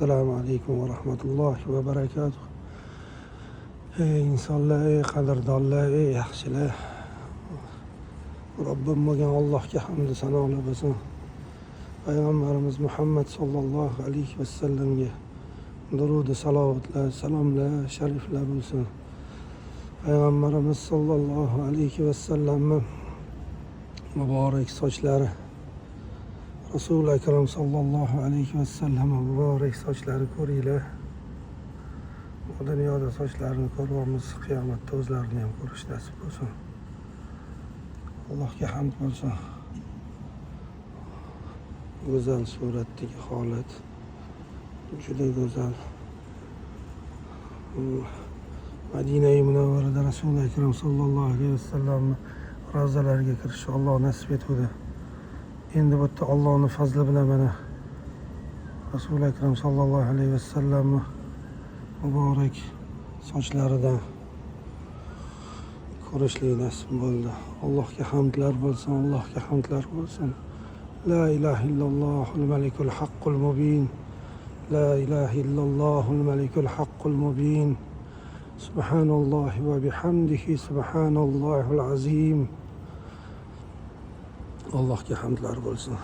Assalomu alaykum va rahmatullohi va barakatuh. Ey insonlar, ey qadrdonlar, ey yaxshilar. Robbim bo'lgan Allohga hamd sanolar bo'lsin. Payg'ambarimiz Muhammad sallallohu alayhi vasallamga durud salovatlar, salomlar, shariflar bo'lsin. Payg'ambarimiz sallallohu alayhi vasallamning muborak sochlari, Rasul akram sallallohu alayhi vasallam muborak sochlari ko'ringlar. Bu dunyoda sochlarini ko'ramiz, qiyomatda o'zlarini ham ko'rish nasib bo'lsin. Allohga hamd bo'lsin. Go'zal suratdagi holat, juda go'zal. Madina-i Munavvarada Rasul akram sallallohu alayhi vasallam ravzalariga kirish Alloh nasib etdi. Endi bu yerda Allohning fazli bilan mana Rasul akram sallallohu alayhi vasallam muborak sochlaridan ko'rishlik nasib bo'ldi. Allohga hamdlar bo'lsin, Allohga hamdlar bo'lsin. La ilaha illallohul malikul haqqul mubin. La ilaha illallohul malikul haqqul mubin. Subhanallohi va bihamdihi subhanallohul azim. Allohga hamdlar bo'lsin.